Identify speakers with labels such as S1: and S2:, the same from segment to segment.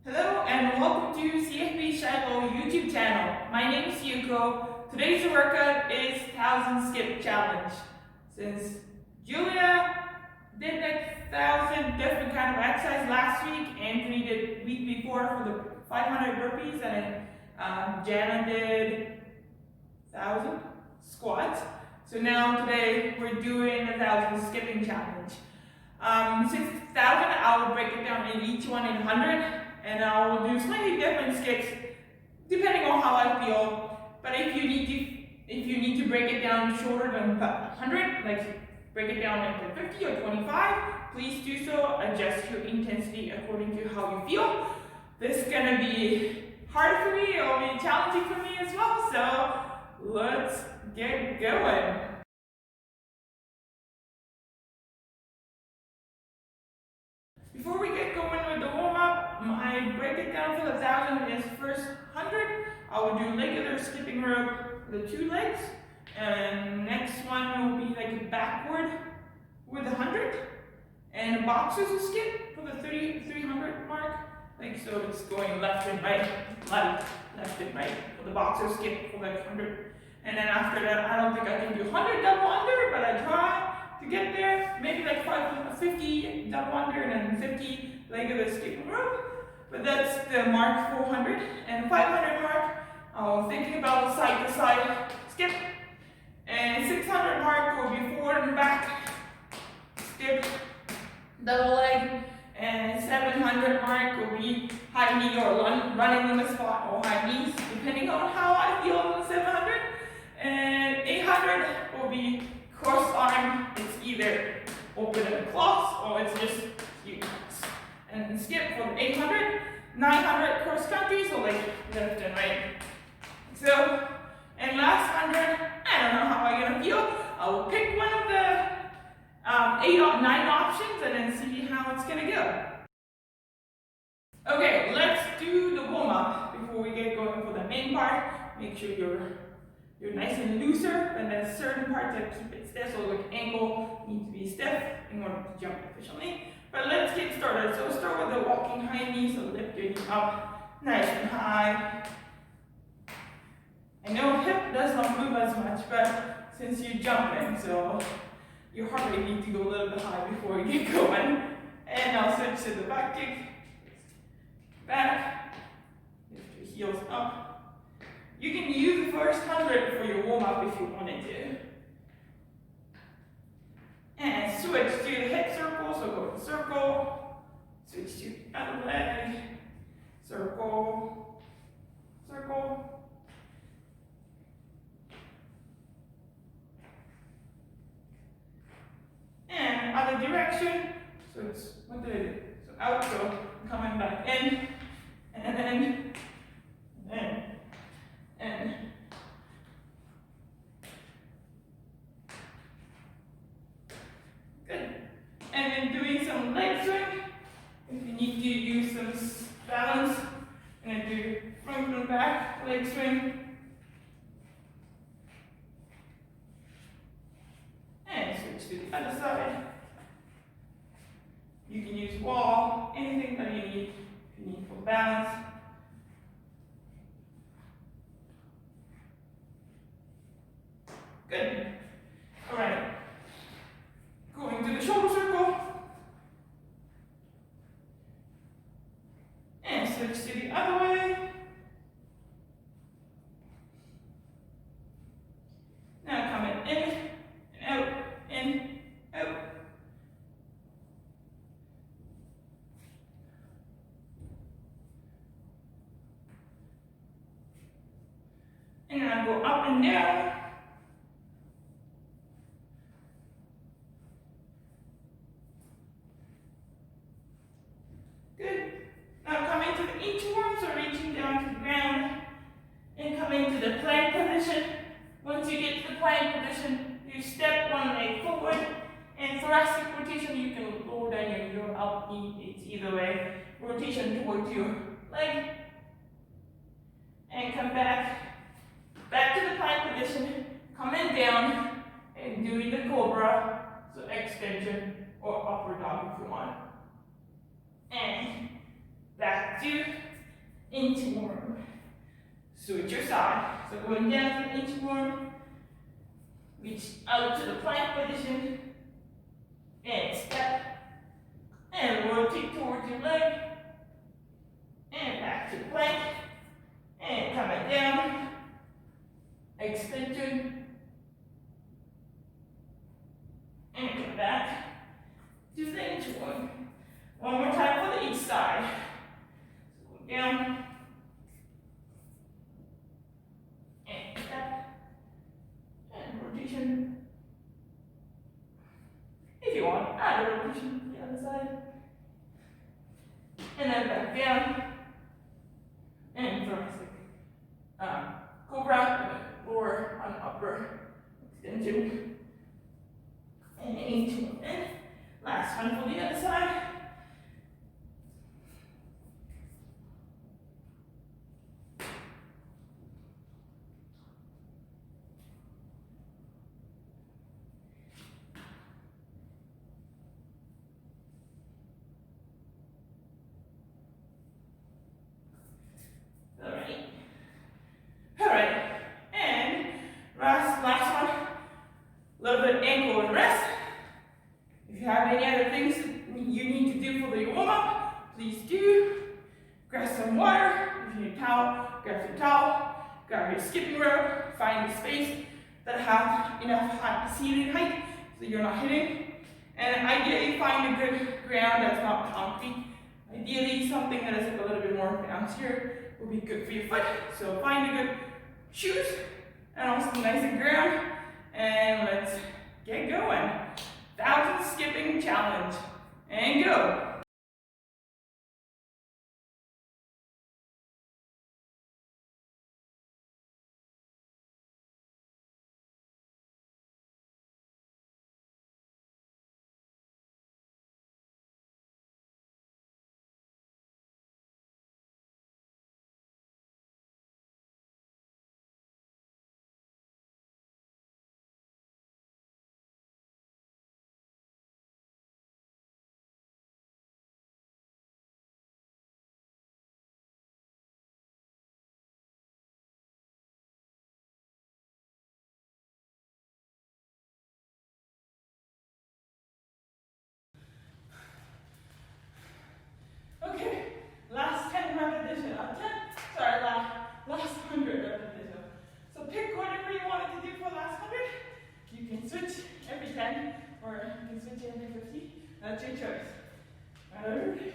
S1: Hello and welcome to CFB Shiloh YouTube channel. My name is Yuko. Today's workout is 1000 skip challenge. Since Julia did like 1000 different kind of exercise last week, Anthony did week before for the 500 burpees, and then Janna did 1000 squats. So now today we're doing the 1000 skipping challenge. Since 1000, I will break it down in each one in 100. And I will do slightly different skips depending on how I feel. But if you need to break it down shorter than 100, like break it down into 50 or 25, please do so. Adjust your intensity according to how you feel. This is gonna be hard for me, it'll be challenging for me as well. So let's get going. Before we get going with the warm-up, I break it down for the 1000 is first 100. I will do regular skipping rope for the 2 legs. And next one will be like backward with 100. And boxers will skip for the 300 mark. Like so it's going left and right, left and right for the boxer skip for like 100. And then after that, I don't think I can do 100 double under, but I try to get there. Maybe like 50 double under and then 50 regular skipping rope. But that's the mark 400. And 500 mark, I was thinking about side to side skip. And 600 mark will be forward and back skip, double leg. And 700 mark will be high knee or running on the spot or high knees, depending on how I feel on the 700. And 800 will be cross arm. It's either open and close or it's just you. And skip for 800, 900 cross country, so like left and right. So, and last 100, I don't know how I'm gonna feel. I will pick one of the 8 or 9 options and then see how it's gonna go. Okay, let's do the warm up before we get going for the main part. Make sure you're nice and looser, and there's certain parts that keep it stiff, so like ankle needs to be stiff in order to jump efficiently. But let's get started. So start with the walking high knee, so lift your knee up nice and high. I know hip does not move as much, but since you're jumping, so your heart rate needs to go a little bit high before you get going. And now switch to the back kick. Back, lift your heels up. You can use the first 100 for your warm-up if you wanted to. And switch to the hip circle, so go to circle, switch to the other leg, circle, circle. And other direction, so it's, what did I do? So out, so coming back in, and then, and good. And then doing some leg swing. If you need to use some balance, and do front and back leg swing. And switch to the other side. You can use wall, anything that you need if you need for balance. Good. All right. Going to the shoulder circle. And switch to the other way. Now coming in, out, in, out. And now go up and down. Good. Now coming to the inchworm, so reaching down to the ground and coming to the plank position. Once you get to the plank position, you step one leg forward, and thoracic rotation, you can lower down your up knee, it's either way. Rotation towards your leg. And come back to the plank position, coming down and doing the cobra, so extension or upward dog if you want. And back to inchworm. Switch your side. So going down to inchworm, reach out to the plank position, and step, and rotate towards your leg, and back to plank, and coming down, extension, and come back to the inchworm. One more time for the each side. So go down, and step, and rotation. If you want, add a rotation to the other side. And then back down. And thoracic. Cobra, lower on upper extension. And into and last one for the other side. Alright, and last one, a little bit of ankle and rest. If you have any other things you need to do for the warm-up, please do. Grab some water. If you need a towel, grab some towel. Grab your skipping rope. Find a space that has enough ceiling height so you're not hitting. And ideally find a good ground that's not concrete. Ideally something that is like a little bit more bouncier will be good for your foot. So find a good shoes and also nice and ground. And let's get going. 1,000 skipping challenge. And go. Okay, last 10 repetitions. Last 100 repetitions. So pick whatever you wanted to do for last 100. You can switch every 10 or you can switch every 50. That's your choice. Alright.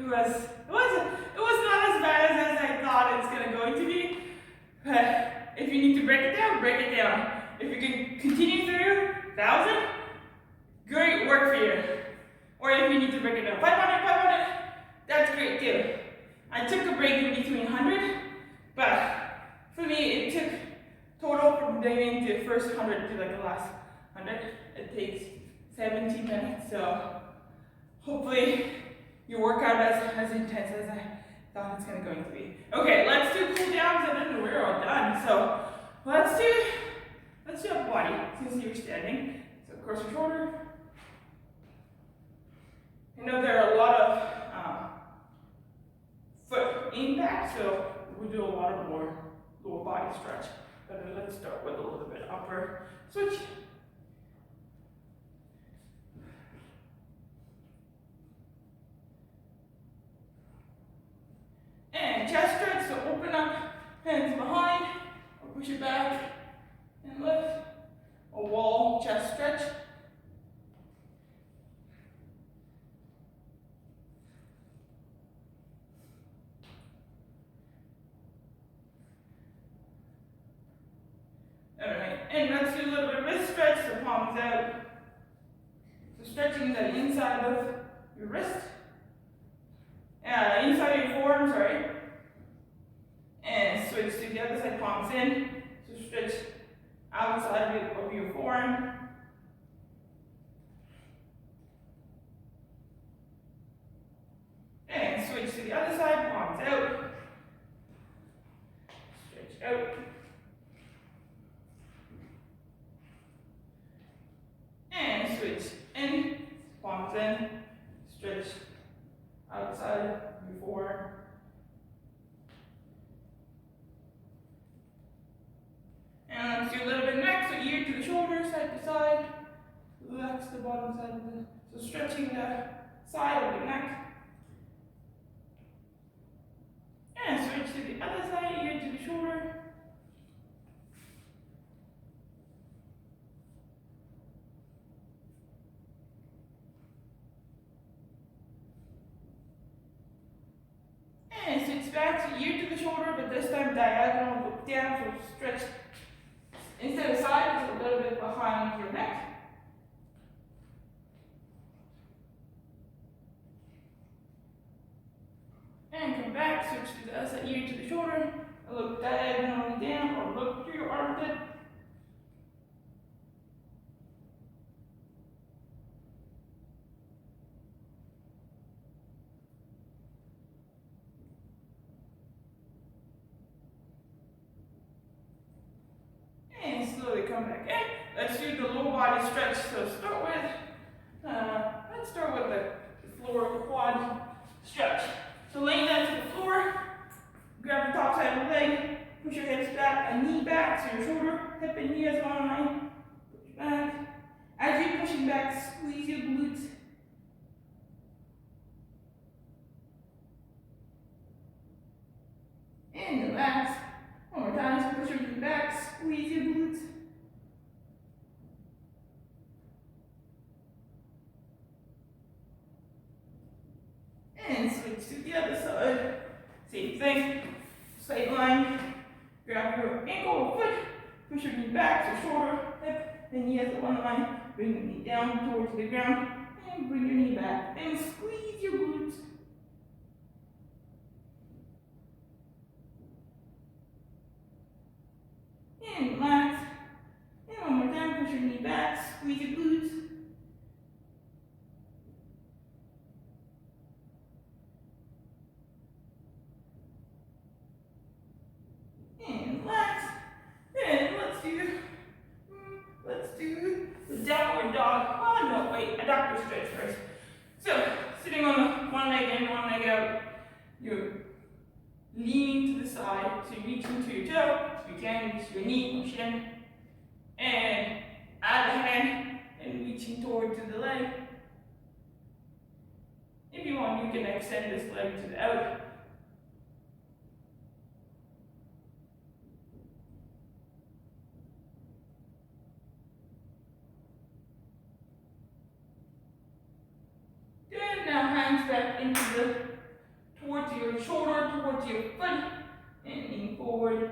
S1: It was not as bad as I thought it's going to be. But if you need to break it down, break it down. If you can continue through 1,000, great work for you. Or if you need to break it down 500, that's great too. I took a break in between 100, but for me it took total from doing the first 100 to like the last 100. It takes 17 minutes, so hopefully your workout is as intense as I thought it's going to be. Okay, let's do cool downs and then we're all done. So let's do a body since you're standing. So cross your shoulder. I know there are a lot of foot impact, so we'll do a lot of more lower body stretch. But let's start with a little bit upper. Switch. push it back, and lift. A wall chest stretch. Alright, and let's do a little bit of wrist stretch, the palms out. So stretching the inside of your wrist. Inside of your forearm, sorry. And switch to the other side, palms in. So stretch outside of your forearm. And switch to the other side, palms out. Stretch out. And switch in, palms in, stretch outside your forearm. And let's do a little bit next, so ear to the shoulder, side to side. Relax the bottom side of the, so stretching the side of the neck. And switch to the other side, ear to the shoulder. And switch back to ear to the shoulder, but this time diagonal, look down, so stretch. Instead of side, it's a little bit behind your neck. And come back, switch to the other side, ear to the shoulder. Look diagonally down, or look through your armpit. And slowly come back in. Let's do the low body stretch. So let's start with the floor quad stretch. So laying down to the floor, grab the top side of the leg, push your hips back, a knee back, so your shoulder, hip and knee is one line. Push back. As you're pushing back, squeeze your glutes. And relax. One more time, so push your knee back, squeeze your glutes. And switch to the other side. Same thing. Straight line. Grab your ankle or foot. Push your knee back, so shoulder, hip, and knee as one line. Bring the knee down towards the ground. And bring your knee back. And squeeze your glutes. And relax. And one more time, push your knee back, squeeze your glutes. And relax. And let's do the downward dog. Oh no, wait, a doctor stretch first. So, sitting on the one leg in, one leg out, you're leaning to the side, so you're reaching to your toe, if you can, reach your knee or shin, and add a hand and reaching toward to the leg. If you want, you can extend this leg to the out. Good, now hands back into towards your shoulder, towards your foot, and lean forward.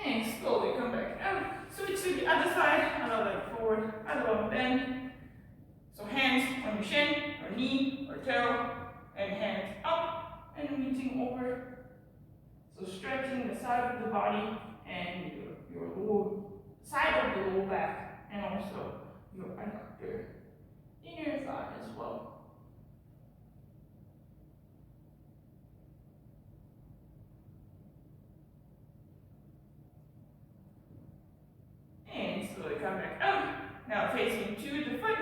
S1: And slowly come back out. Switch to the other side, other leg forward, other one bend. So hands on your shin, or knee, or toe, and hands up, and reaching over. So stretching the side of the body, and your lower side of the lower back, and also your adductor inner thigh as well. And slowly come back out. Now facing to the foot,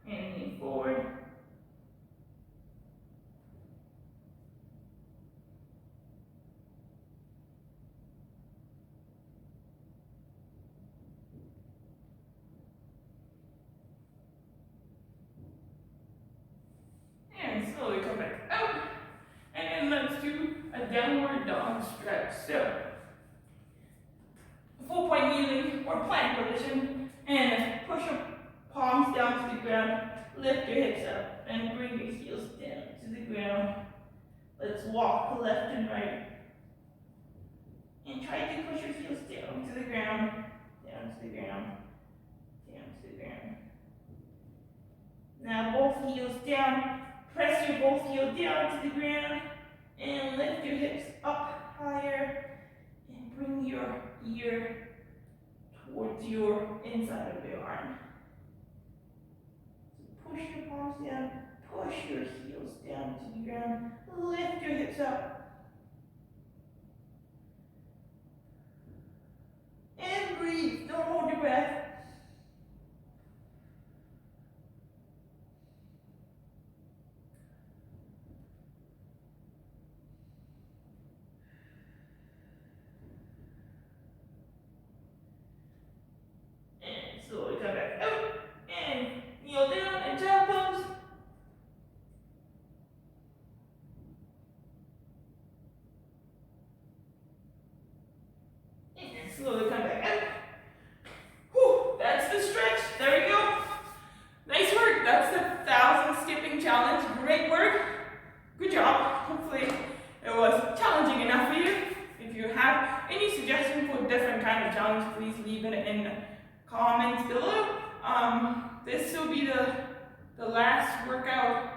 S1: and lean forward. down. Press your both heels down to the ground and lift your hips up higher and bring your ear towards your inside of your arm. So push your palms down, push your heels down to the ground, lift your hips up. And breathe, don't hold your breath. And slowly come back out and kneel down and child pose. And slowly come back out. Whew, that's the stretch. There we go. Nice work. That's the 1,000 skipping challenge. Great work. Good job. Hopefully it was challenging enough for you. If you have any suggestions for different kind of challenge, please leave it in the comments below. This will be the last workout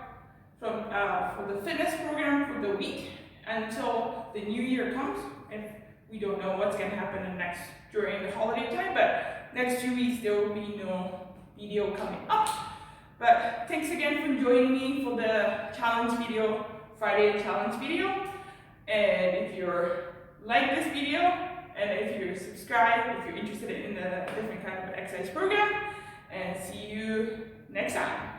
S1: from for the fitness program for the week until the new year comes. And we don't know what's going to happen during the holiday time, but next 2 weeks there will be no video coming up. But thanks again for joining me for the challenge video, Friday challenge video. And if you're like this video, and if you're subscribed, if you're interested in the different kind of exercise program, and see you next time.